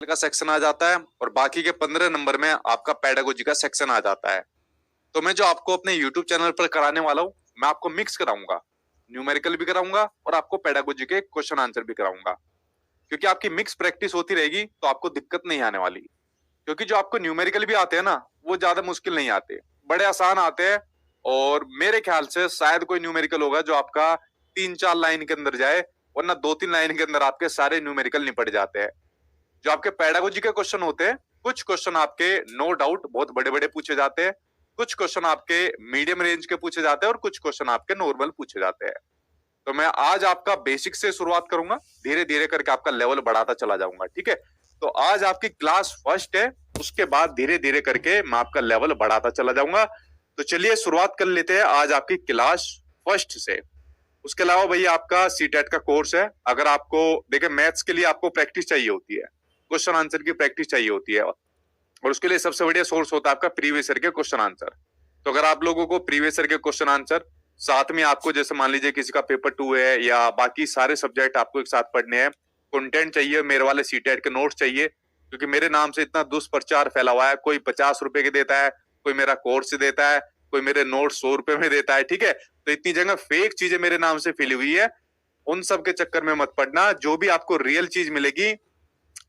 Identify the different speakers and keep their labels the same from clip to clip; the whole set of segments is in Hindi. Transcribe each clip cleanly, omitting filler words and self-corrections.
Speaker 1: का सेक्शन आ जाता है और बाकी के 15 नंबर में आपका पेडागोजी का सेक्शन आ जाता है। तो मैं जो आपको अपने YouTube चैनल पर कराने वाला हूँ, मैं आपको मिक्स कराऊंगा, न्यूमेरिकल भी कराऊंगा और आपको पेडागोजी के क्वेश्चन आंसर भी कराऊंगा। क्योंकि आपकी मिक्स प्रैक्टिस होती रहेगी तो आपको दिक्कत नहीं आने वाली। क्योंकि जो आपको न्यूमेरिकल भी आते हैं ना, वो ज्यादा मुश्किल नहीं आते, बड़े आसान आते हैं। और मेरे ख्याल से शायद कोई न्यूमेरिकल होगा जो आपका 3-4 लाइन के अंदर जाए, वरना 2-3 लाइन के अंदर आपके सारे न्यूमेरिकल निपट जाते हैं। जो आपके पेडागोजी के क्वेश्चन होते हैं, कुछ क्वेश्चन आपके नो डाउट बहुत बड़े बड़े पूछे जाते हैं, कुछ क्वेश्चन आपके मीडियम रेंज के पूछे जाते हैं और कुछ क्वेश्चन आपके नॉर्मल पूछे जाते हैं। तो मैं आज आपका बेसिक से शुरुआत करूंगा, धीरे धीरे करके आपका लेवल बढ़ाता चला जाऊंगा। ठीक है, तो आज आपकी क्लास फर्स्ट है, उसके बाद धीरे धीरे करके मैं आपका लेवल बढ़ाता चला जाऊंगा। तो चलिए शुरुआत कर लेते हैं आज आपकी क्लास फर्स्ट से। उसके अलावा भैया आपका सीटेट का कोर्स है। अगर आपको देखिए मैथ्स के लिए आपको प्रैक्टिस चाहिए होती है, क्वेश्चन आंसर की प्रैक्टिस चाहिए होती है, और उसके लिए सबसे बढ़िया सोर्स होता है आपका प्रीवियस ईयर के क्वेश्चन आंसर। तो अगर आप लोगों को प्रीवियस ईयर के क्वेश्चन आंसर, साथ में आपको जैसे मान लीजिए किसी का पेपर 2 है या बाकी सारे सब्जेक्ट आपको एक साथ पढ़ने हैं, कंटेंट चाहिए, मेरे वाले सीटेट के नोट्स चाहिए, क्योंकि मेरे नाम से इतना दुष्प्रचार फैला हुआ है, कोई 50 रुपए के देता है, कोई मेरा कोर्स देता है, कोई मेरे नोट 100 रुपए में देता है। ठीक है, तो इतनी जगह फेक चीजें मेरे नाम से फैली हुई है, उन सब के चक्कर में मत पड़ना। जो भी आपको रियल चीज मिलेगी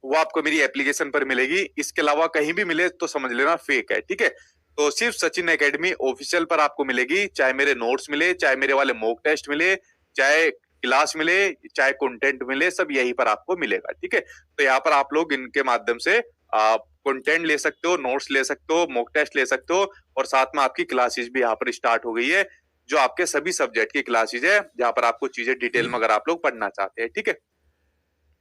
Speaker 1: वो आपको मेरी एप्लीकेशन पर मिलेगी, इसके अलावा कहीं भी मिले तो समझ लेना फेक है। ठीक है, तो सिर्फ सचिन एकेडमी ऑफिशियल पर आपको मिलेगी, चाहे मेरे नोट्स मिले, चाहे मेरे वाले मॉक टेस्ट मिले, चाहे क्लास मिले, चाहे कंटेंट मिले, सब यहीं पर आपको मिलेगा। ठीक है, तो यहाँ पर आप लोग इनके माध्यम से कंटेंट ले सकते हो, नोट्स ले सकते हो, मॉक टेस्ट ले सकते हो, और साथ में आपकी क्लासेस भी यहाँ पर स्टार्ट हो गई है, जो आपके सभी सब्जेक्ट की क्लासेस है, जहाँ पर आपको चीजें डिटेल में अगर आप लोग पढ़ना चाहते हैं। ठीक है,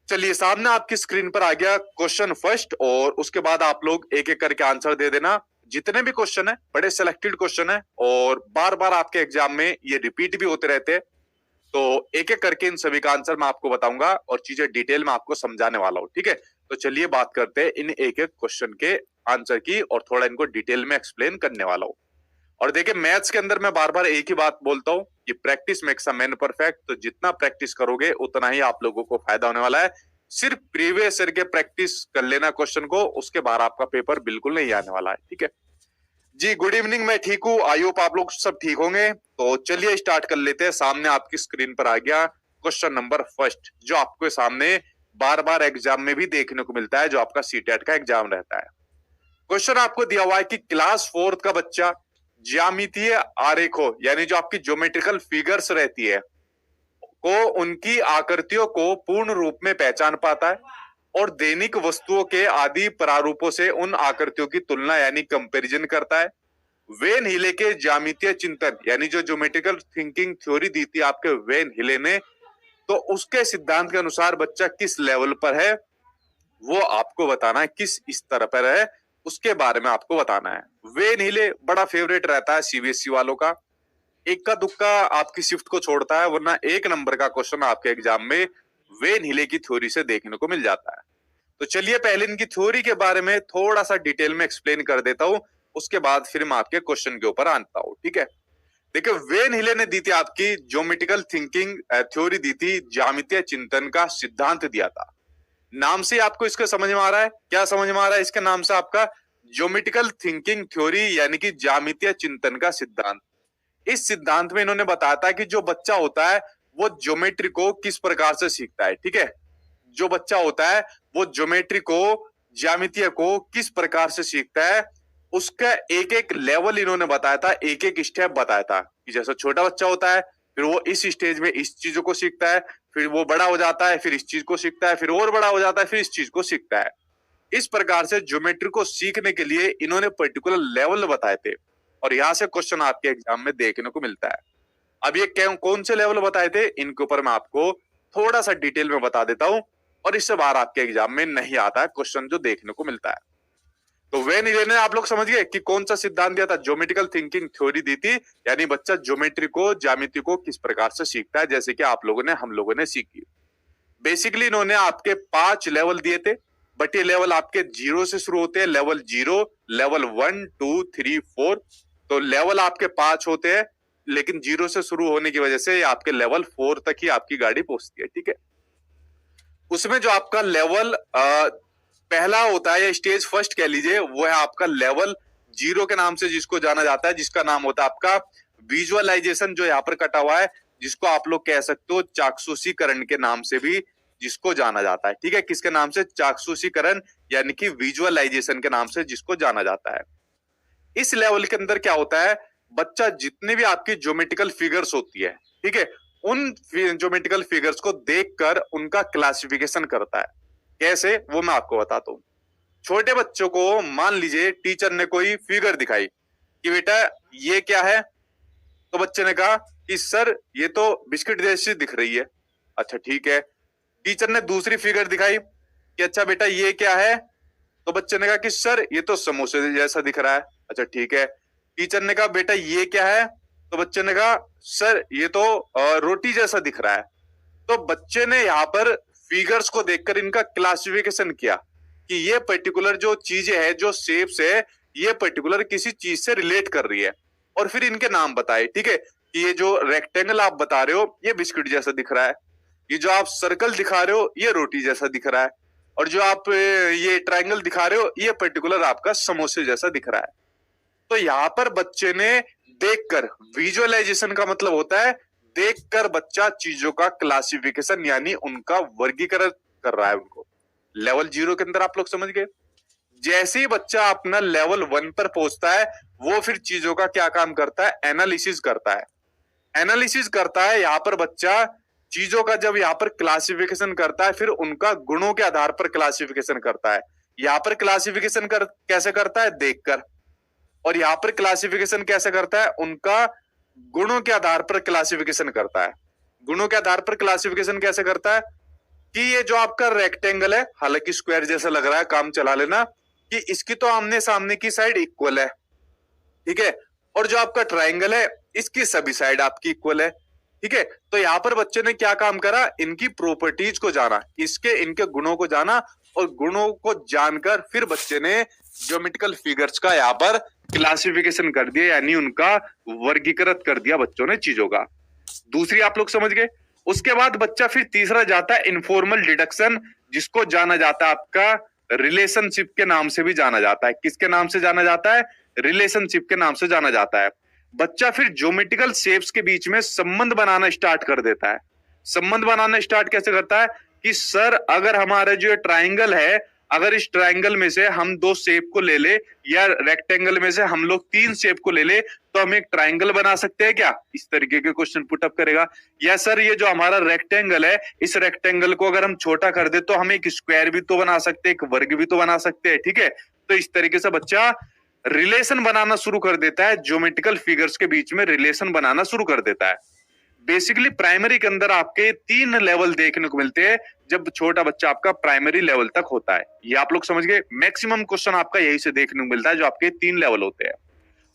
Speaker 1: चलिए सामने आपकी स्क्रीन पर आ गया क्वेश्चन फर्स्ट, और उसके बाद आप लोग एक एक करके आंसर दे देना। जितने भी क्वेश्चन है बड़े सिलेक्टेड क्वेश्चन है, और बार बार आपके एग्जाम में ये रिपीट भी होते रहते हैं। तो एक एक करके इन सभी का आंसर मैं आपको बताऊंगा और चीजें डिटेल में आपको समझाने वाला हूँ। ठीक है, तो चलिए बात करते हैं इन एक एक क्वेश्चन के आंसर की, और थोड़ा इनको डिटेल में एक्सप्लेन करने वाला हूँ। और देखिए मैथ्स के अंदर मैं बार बार एक ही बात बोलता हूँ कि practice makes a man perfect. तो जितना प्रैक्टिस करोगे उतना ही आप लोगों को फायदा होने वाला है। सिर्फ प्रीवियस ईयर के प्रैक्टिस कर लेना क्वेश्चन को, उसके बाद आपका पेपर बिल्कुल नहीं आने वाला है। ठीक है जी, गुड इवनिंग, मैं ठीक हूँ, आई होप आप लोग सब ठीक होंगे। तो चलिए स्टार्ट कर लेते हैं। सामने आपकी स्क्रीन पर आ गया क्वेश्चन नंबर फर्स्ट, जो आपके सामने बार बार एग्जाम में भी देखने को मिलता है, जो आपका सीटेट का एग्जाम रहता है। क्वेश्चन आपको दिया हुआ है कि क्लास 4 का बच्चा ज्यामितीय आरेखों, यानी जो आपकी ज्योमेट्रिकल फिगर्स रहती है, को उनकी आकृतियों को पूर्ण रूप में पहचान पाता है, और दैनिक वस्तुओं के आदि प्रारूपों से उन आकृतियों की तुलना यानी कंपैरिजन करता है। वेन हिले के ज्यामितीय चिंतन, यानी जो ज्योमेट्रिकल थिंकिंग थ्योरी दी थी आपके वेन हिले ने, तो उसके सिद्धांत के अनुसार बच्चा किस लेवल पर है वो आपको बताना है, किस स्तर पर है उसके बारे में आपको बताना है। वेन हिले बड़ा फेवरेट रहता है सीबीएसई वालों का, इक्का दुक्का आपकी शिफ्ट को छोड़ता है, वरना एक नंबर का क्वेश्चन आपके एग्जाम में वेन हिले की थ्योरी से देखने को मिल जाता है। तो चलिए पहले इनकी थ्योरी के बारे में थोड़ा सा डिटेल में एक्सप्लेन कर देता हूं, उसके बाद फिर मैं आपके क्वेश्चन के ऊपर आता हूं। ठीक है, देखिए वेन हिले ने दी थी आपकी ज्योमेट्रिकल थिंकिंग थ्योरी दी थी, ज्यामितीय चिंतन का सिद्धांत दिया था। नाम से आपको इसका समझ में आ रहा है, क्या समझ में आ रहा है इसके नाम से आपका? ज्योमेट्रिकल थिंकिंग थ्योरी, यानी कि ज्यामितीय चिंतन का सिद्धांत। इस सिद्धांत में इन्होंने बताया था कि जो बच्चा होता है वो ज्योमेट्री को किस प्रकार से सीखता है। ठीक है, जो बच्चा होता है वो ज्योमेट्री को, ज्यामितीय को किस प्रकार से सीखता है, उसका एक एक लेवल इन्होंने बताया था, एक एक स्टेप बताया था कि जैसा छोटा बच्चा होता है फिर वो इस स्टेज में इस चीजों को सीखता है, फिर वो बड़ा हो जाता है फिर इस चीज को सीखता है, फिर और बड़ा हो जाता है फिर इस चीज को सीखता है। इस प्रकार से ज्योमेट्री को सीखने के लिए इन्होंने पर्टिकुलर लेवल बताए थे, और यहाँ से क्वेश्चन आपके एग्जाम में देखने को मिलता है। अब ये कौन से लेवल बताए थे, इनके ऊपर मैं आपको थोड़ा सा डिटेल में बता देता हूं, और इससे बाहर आपके एग्जाम में नहीं आता है क्वेश्चन जो देखने को मिलता है। तो वेन हिले ने आप लोग समझ गए कि कौन सा सिद्धांत दिया था, ज्योमेट्रिकल थिंकिंग थ्योरी दी थी, यानी बच्चा ज्योमेट्री को, ज्यामिति को किस प्रकार से सीखता है, जैसे कि आप लोगों ने, हम लोगों ने सीखी। बेसिकली इन्होंने आपके 5 लेवल दिए थे, बट ये लेवल आपके 0 से शुरू होते हैं, लेवल 0, लेवल 1, 2, 3, 4। तो लेवल आपके 5 होते हैं, लेकिन 0 से शुरू होने की वजह से आपके लेवल 4 तक ही आपकी गाड़ी पहुंचती है। ठीक है, उसमें जो आपका लेवल पहला होता है, या स्टेज फर्स्ट कह लीजिए, वो है आपका लेवल 0 के नाम से जिसको जाना जाता है, जिसका नाम होता है आपका विजुअलाइजेशन, जो यहाँ पर कटा हुआ है, जिसको आप लोग कह सकते हो चाक्षुषीकरण के नाम से भी जिसको जाना जाता है। ठीक है, किसके नाम से? चाक्षुषीकरण, यानी कि विजुअलाइजेशन के नाम से जिसको जाना जाता है। इस लेवल के अंदर क्या होता है, बच्चा जितने भी आपकी ज्योमेट्रिकल फिगर्स होती है, ठीक है, उन ज्योमेट्रिकल फिगर्स को देखकर उनका क्लासिफिकेशन करता है। कैसे, वो मैं आपको बताता हूँ। छोटे बच्चों को मान लीजिए टीचर ने कोई फिगर दिखाई कि बेटा ये क्या है, तो बच्चे ने कहा कि सर ये तो बिस्किट जैसी दिख रही है। अच्छा ठीक है। टीचर ने दूसरी फिगर दिखाई कि अच्छा बेटा ये क्या है, तो बच्चे ने कहा कि सर ये तो समोसे जैसा दिख रहा है। अच्छा ठीक है। टीचर ने कहा बेटा ये क्या है, तो बच्चे ने कहा सर ये तो रोटी जैसा दिख रहा है। तो बच्चे ने यहाँ पर फिगर्स को देखकर इनका क्लासिफिकेशन किया कि ये पर्टिकुलर जो चीजें है, जो शेप्स है, ये पर्टिकुलर किसी चीज से रिलेट कर रही है, और फिर इनके नाम बताए। ठीक है, कि ये जो रेक्टेंगल आप बता रहे हो ये बिस्किट जैसा दिख रहा है, ये जो आप सर्कल दिखा रहे हो ये रोटी जैसा दिख रहा है, और जो आप ये ट्रायंगल दिखा रहे हो ये पर्टिकुलर आपका समोसे जैसा दिख रहा है। तो यहाँ पर बच्चे ने देखकर, विजुअलाइजेशन का मतलब होता है देखकर बच्चा चीजों का क्लासिफिकेशन यानी उनका वर्गीकरण कर रहा है उनको। लेवल 0 के अंदर आप लोग समझ गए। जैसे ही बच्चा अपना लेवल 1 पर पहुंचता है, वो फिर चीजों का क्या काम करता है? एनालिसिस करता है। एनालिसिस करता है, यहाँ पर बच्चा चीजों का जब यहाँ पर क्लासिफिकेशन करता है, फिर उनका गुणों के आधार पर क्लासिफिकेशन करता है। यहाँ पर क्लासिफिकेशन कैसे करता है? देखकर। और यहाँ पर क्लासिफिकेशन कैसे करता है? उनका गुणों के आधार पर क्लासिफिकेशन करता है। गुणों के आधार पर क्लासिफिकेशन कैसे करता है? कि ये जो आपका रेक्टेंगल है, हालांकि स्क्वायर जैसा लग रहा है, काम चला लेना, कि इसकी तो आमने सामने की साइड इक्वल है, ठीक है, और जो आपका ट्राइंगल है इसकी सभी साइड आपकी इक्वल है। ठीक है, तो यहाँ पर बच्चे ने क्या काम करा? इनकी प्रॉपर्टीज को जाना, इनके गुणों को जाना, और गुणों को जानकर फिर बच्चे ने ज्योमेट्रिकल फिगर्स का यहाँ पर क्लासिफिकेशन कर दिया, यानी उनका वर्गीकृत कर दिया बच्चों ने चीजों का। दूसरी आप लोग समझ गए। उसके बाद बच्चा फिर तीसरा जाता है इनफॉर्मल डिडक्शन, जिसको जाना जाता है आपका रिलेशनशिप के नाम से भी जाना जाता है। किसके नाम से जाना जाता है? रिलेशनशिप के नाम से जाना जाता है। बच्चा फिर ज्योमेट्रिकल शेप्स के बीच में संबंध बनाना स्टार्ट कर देता है। संबंध बनाना स्टार्ट कैसे करता है? कि सर अगर हमारा जो ट्राइंगल है, अगर इस ट्राइंगल में से हम 2 शेप को ले ले, या रेक्टेंगल में से हम लोग 3 शेप को ले ले, तो हम एक ट्राइंगल बना सकते हैं क्या? इस तरीके के क्वेश्चन पुटअप करेगा। या सर ये जो हमारा रेक्टेंगल है, इस रेक्टेंगल को अगर हम छोटा कर दे तो हम एक स्क्वायर भी तो बना सकते हैं, एक वर्ग भी तो बना सकते हैं। ठीक है, तो इस तरीके से बच्चा रिलेशन बनाना शुरू कर देता है, ज्योमेट्रिकल फिगर्स के बीच में रिलेशन बनाना शुरू कर देता है। बेसिकली प्राइमरी के अंदर आपके 3 लेवल देखने को मिलते हैं जब छोटा बच्चा आपका प्राइमरी लेवल तक होता है। ये आप लोग समझ गए। मैक्सिमम क्वेश्चन आपका यही से देखने को मिलता है, जो आपके 3 लेवल होते हैं।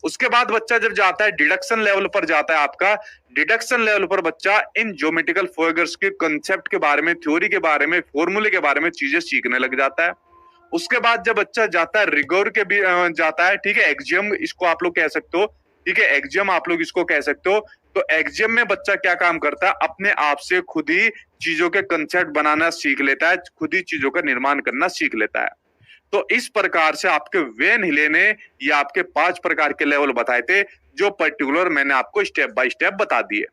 Speaker 1: उसके बाद बच्चा जब जाता है डिडक्शन लेवल पर जाता है, आपका डिडक्शन लेवल पर बच्चा इन ज्योमेट्रिकल फिगर्स के कंसेप्ट के बारे में, थ्योरी के बारे में, फॉर्मूले के बारे में चीजें सीखने लग जाता है। उसके बाद जब बच्चा जाता है रिगोर के भी जाता है, ठीक है, एक्जियम इसको आप लोग कह सकते हो, ठीक है, एक्जियम आप लोग इसको कह सकते हो। तो एक्जियम में बच्चा क्या काम करता है? अपने आप से खुद ही चीजों के कंसेप्ट बनाना सीख लेता है, खुद ही चीजों का निर्माण करना सीख लेता है। तो इस प्रकार से आपके वेन हिले ने ये आपके 5 प्रकार के लेवल बताए थे, जो पर्टिकुलर मैंने आपको स्टेप बाय स्टेप बता दिए।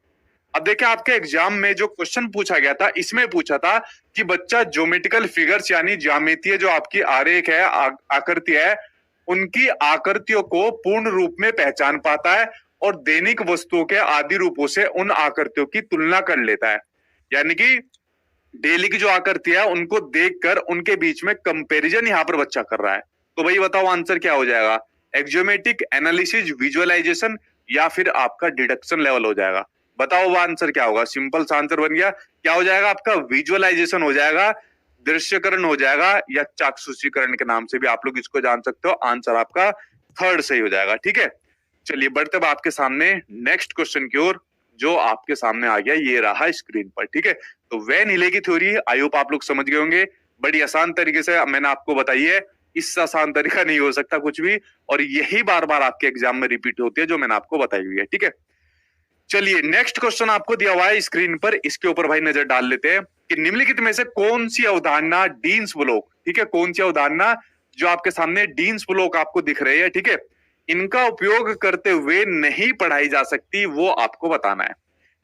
Speaker 1: अब देखिए आपके एग्जाम में जो क्वेश्चन पूछा गया था, इसमें पूछा था कि बच्चा ज्योमेट्रिकल फिगर्स यानी ज्यामितीय जो आपकी आरेख है, आकृति है, उनकी आकृतियों को पूर्ण रूप में पहचान पाता है और दैनिक वस्तुओं के आदि रूपों से उन आकृतियों की तुलना कर लेता है। यानी कि डेली की जो आकृति है उनको देखकर उनके बीच में कंपैरिजन यहाँ पर बच्चा कर रहा है। तो भाई बताओ आंसर क्या हो जाएगा? एक्जियोमेट्रिक, एनालिसिस, विजुअलाइजेशन, या फिर आपका डिडक्शन लेवल हो जाएगा। बताओ वो आंसर क्या होगा? सिंपल सा आंसर बन गया। क्या हो जाएगा आपका? विजुअलाइजेशन हो जाएगा, दृश्यकरण हो जाएगा, या चाक्षुषीकरण के नाम से भी आप लोग इसको जान सकते हो। आंसर आपका थर्ड सही हो जाएगा। ठीक है, चलिए बढ़ते अब आपके सामने नेक्स्ट क्वेश्चन की ओर, जो आपके सामने आ गया, ये रहा स्क्रीन पर। ठीक है, तो वेन हिले की थ्योरी आई होप आप लोग समझ गए होंगे। बड़ी आसान तरीके से मैंने आपको बताई है, इससे आसान तरीका नहीं हो सकता कुछ भी, और यही बार बार आपके एग्जाम में रिपीट होती है जो मैंने आपको बताई हुई है। ठीक है, चलिए नेक्स्ट क्वेश्चन आपको दिया हुआ है स्क्रीन पर, इसके ऊपर भाई नजर डाल लेते हैं। कि निम्नलिखित में से कौन सी अवधारणा डीन्स ब्लॉक, ठीक है, कौन सी अवधारणा जो आपके सामने डीन्स ब्लॉक आपको दिख रही है, ठीक है, इनका उपयोग करते हुए नहीं पढ़ाई जा सकती, वो आपको बताना है।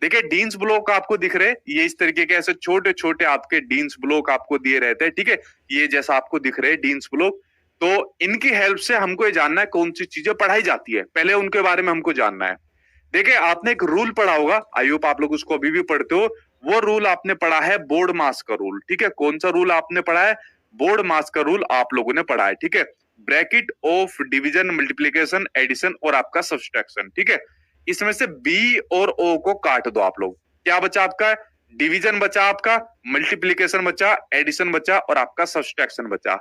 Speaker 1: देखिए डीन्स ब्लॉक आपको दिख रहे, ये इस तरीके के ऐसे छोटे छोटे आपके डीन्स ब्लॉक आपको दिए रहते हैं, ठीक है, ये जैसा आपको दिख रहे डीन्स ब्लॉक। तो इनकी हेल्प से हमको ये जानना है कौन सी चीजें पढ़ाई जाती है, पहले उनके बारे में हमको जानना है। देखिए आपने एक रूल पढ़ा होगा, आई होप आप लोग उसको अभी भी पढ़ते हो, वो रूल आपने पढ़ा है बोर्ड मास का रूल, ठीक है, कौन सा रूल आपने पढ़ा है, बोर्ड मास का रूल आप लोगों ने पढ़ा है, ठीक है, bracket of division, multiplication, addition और आपका सब्सट्रैक्शन, ठीक है, इसमें से बी और ओ को काट दो आप लोग, क्या बचा आपका, डिवीजन बचा आपका, मल्टीप्लीकेशन बचा, एडिशन बचा और आपका सब्सट्रैक्शन बचा।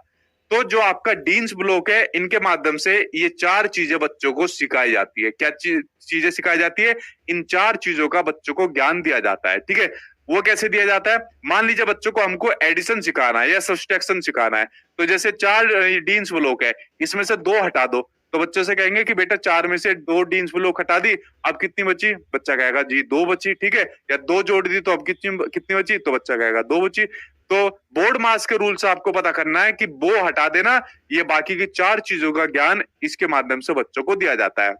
Speaker 1: तो जो आपका डीन्स ब्लॉक है, इनके माध्यम से ये चार चीजें बच्चों को सिखाई जाती है। क्या चीजें सिखाई जाती है, इन चार चीजों का बच्चों को ज्ञान दिया जाता है, ठीक है। वो कैसे दिया जाता है, मान लीजिए बच्चों को हमको एडिशन सिखाना है या सब्सट्रैक्शन सिखाना है, तो जैसे चार डीन्स ब्लॉक है, इसमें से दो हटा दो, तो बच्चों से कहेंगे कि बेटा चार में से दो डीन्स ब्लॉक हटा दी, अब कितनी बची, बच्चा कहेगा जी दो बची, ठीक है, या दो जोड़ दी तो अब कितनी कितनी बची, तो बच्चा कहेगा दो बची। तो बोर्ड मास के रूल से आपको पता करना है कि वो हटा देना, ये बाकी की चार चीजों का ज्ञान इसके माध्यम से बच्चों को दिया जाता है।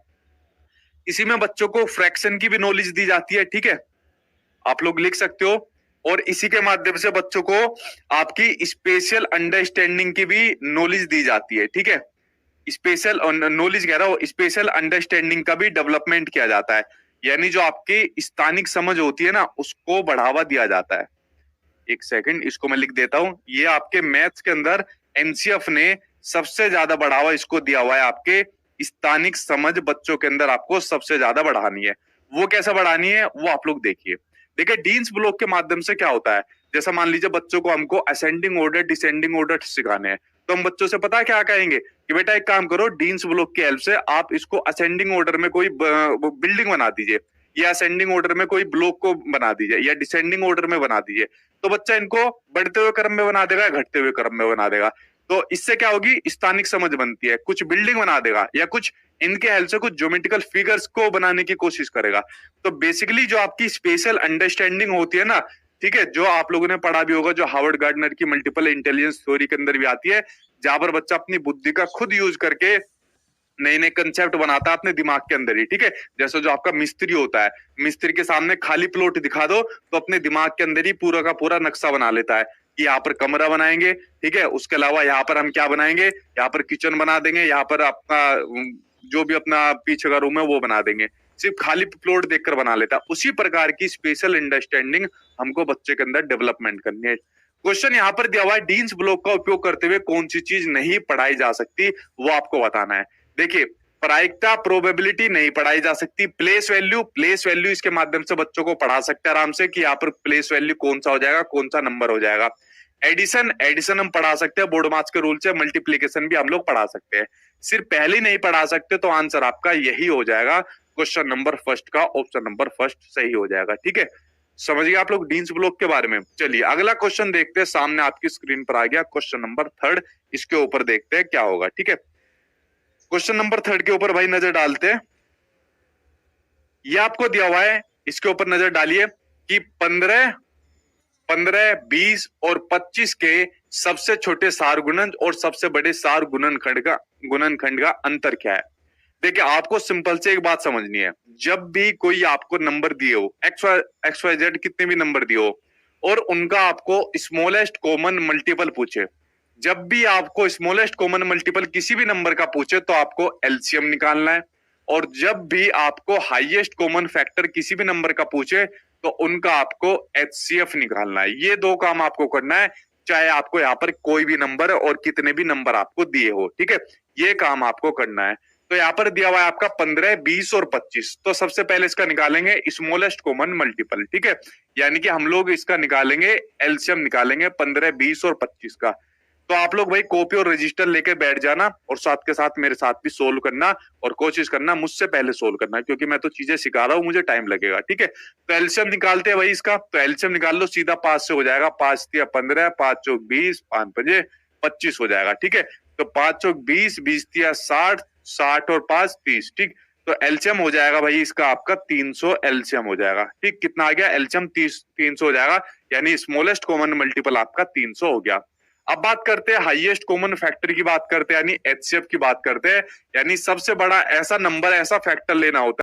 Speaker 1: इसी में बच्चों को फ्रैक्शन की भी नॉलेज दी जाती है, ठीक है, आप लोग लिख सकते हो। और इसी के माध्यम से बच्चों को आपकी स्पेशल अंडरस्टैंडिंग की भी नॉलेज दी जाती है, ठीक है, स्पेशल नॉलेज कह रहा हूं, स्पेशल अंडरस्टैंडिंग का भी डेवलपमेंट किया जाता है, यानी जो आपकी स्थानिक समझ होती है ना, उसको बढ़ावा दिया जाता है। एक सेकंड इसको मैं लिख देता हूं, ये आपके मैथ्स के अंदर एनसीएफ ने सबसे ज्यादा बढ़ावा इसको दिया हुआ है, आपके स्थानिक समझ बच्चों के अंदर आपको सबसे ज्यादा बढ़ानी है। वो कैसे बढ़ानी है वो आप लोग देखिए। देखिए डीन्स ब्लॉक के माध्यम से क्या होता है, जैसा मान लीजिए बच्चों को हमको असेंडिंग ऑर्डर डिसेंडिंग ऑर्डर सिखाने हैं, तो हम बच्चों से पता क्या कहेंगे कि बेटा एक काम करो, डीन्स ब्लॉक की हेल्प से आप इसको असेंडिंग ऑर्डर में कोई बिल्डिंग बना दीजिए, या असेंडिंग ऑर्डर में कोई ब्लॉक को बना दीजिए, या डिसेंडिंग ऑर्डर में बना दीजिए, तो बच्चा इनको बढ़ते हुए क्रम में बना देगा, घटते हुए क्रम में बना देगा। तो इससे क्या होगी, स्थानिक समझ बनती है, कुछ बिल्डिंग बना देगा या कुछ इनके हेल्प से कुछ ज्योमेट्रिकल फिगर्स को बनाने की कोशिश करेगा। तो बेसिकली जो आपकी स्पेशल अंडरस्टैंडिंग होती है ना, ठीक है, जो आप लोगों ने पढ़ा भी होगा, जो हार्वर्ड गार्डनर की मल्टीपल इंटेलिजेंस थ्योरी के अंदर भी आती है, जहां पर बच्चा अपनी बुद्धि का खुद यूज करके नए नए कंसेप्ट बनाता है अपने दिमाग के अंदर ही, ठीक है, जैसे जो आपका मिस्त्री होता है, मिस्त्री के सामने खाली प्लॉट दिखा दो तो अपने दिमाग के अंदर ही पूरा का पूरा नक्शा बना लेता है कि यहाँ पर कमरा बनाएंगे, ठीक है, उसके अलावा यहाँ पर हम क्या बनाएंगे, यहाँ पर किचन बना देंगे, यहाँ पर अपना जो भी अपना पीछे का रूम है वो बना देंगे, सिर्फ खाली प्लॉट देखकर बना लेता है। उसी प्रकार की स्पेशल अंडरस्टैंडिंग हमको बच्चे के अंदर डेवलपमेंट करनी है। क्वेश्चन यहाँ पर दिया हुआ है, डीन्स ब्लॉक का उपयोग करते हुए कौन सी चीज नहीं पढ़ाई जा सकती, वो आपको बताना है। देखिए प्रायिकता प्रोबेबिलिटी नहीं पढ़ाई जा सकती, प्लेस वैल्यू इसके माध्यम से बच्चों को पढ़ा सकते हैं आराम से कि यहाँ पर प्लेस वैल्यू कौन सा हो जाएगा, कौन सा नंबर हो जाएगा। एडिशन हम पढ़ा सकते हैं बोर्ड मार्क्स के रूल से, मल्टीप्लीकेशन भी हम लोग पढ़ा सकते हैं, सिर्फ पहली नहीं पढ़ा सकते, तो आंसर आपका यही हो जाएगा, क्वेश्चन नंबर फर्स्ट का ऑप्शन नंबर फर्स्ट सही हो जाएगा, ठीक है। समझिए आप लोग डीन्स ब्लॉक के बारे में। चलिए अगला क्वेश्चन देखते हैं, सामने आपकी स्क्रीन पर आ गया क्वेश्चन नंबर थर्ड, इसके ऊपर देखते हैं क्या होगा, ठीक है। क्वेश्चन नंबर थर्ड के ऊपर भाई नजर डालते हैं, ये आपको दिया हुआ है, इसके ऊपर नजर डालिए कि 15, 20 और 25 के सबसे छोटे सार गुणनखंड और सबसे बड़े सार गुणनखंड का अंतर क्या है। देखिए आपको सिंपल से एक बात समझनी है, जब भी कोई आपको नंबर दिए हो, एक्स वाई जेड कितने भी नंबर दिए हो, और उनका आपको स्मॉलेस्ट कॉमन मल्टीपल पूछे, जब भी आपको स्मॉलेस्ट कॉमन मल्टीपल किसी भी नंबर का पूछे तो आपको एलसीएम निकालना है, और जब भी आपको हाईएस्ट कॉमन फैक्टर किसी भी नंबर का पूछे तो उनका आपको एचसीएफ निकालना है। ये दो काम आपको करना है, चाहे आपको यहाँ पर कोई भी नंबर और कितने भी नंबर आपको दिए हो, ठीक है, ये काम आपको करना है। तो यहाँ पर दिया हुआ है आपका 15, 20 और 25, तो सबसे पहले इसका निकालेंगे स्मॉलेस्ट कॉमन मल्टीपल, ठीक है, यानी कि हम लोग इसका निकालेंगे एलसीएम निकालेंगे 15, 20 और 25 का। तो आप लोग भाई कॉपी और रजिस्टर लेके बैठ जाना और साथ के साथ मेरे साथ भी सोल्व करना, और कोशिश करना मुझसे पहले सोल्व करना, क्योंकि मैं तो चीजें सिखा रहा हूँ, मुझे टाइम लगेगा, ठीक है। तो एलसीएम निकालते हैं भाई इसका, तो एलसीएम निकाल लो, सीधा 5 से हो जाएगा, 5 तिया 15, 5 चौक 20, 5 पंजे 25 हो जाएगा, ठीक है। तो 5 चौक 20, 20 तिया 60, 60 और 5 30, ठीक। तो एलसीएम हो जाएगा भाई इसका आपका 300 एलसीएम हो जाएगा। ठीक, कितना आ गया एलसीएम 300 हो जाएगा, यानी स्मॉलेस्ट कॉमन मल्टीपल आपका 300 हो गया। अब बात करते हैं हाईएस्ट कॉमन फैक्टर की बात करते हैं, यानी एचसीएफ की बात करते हैं, यानी सबसे बड़ा ऐसा नंबर ऐसा फैक्टर लेना होता है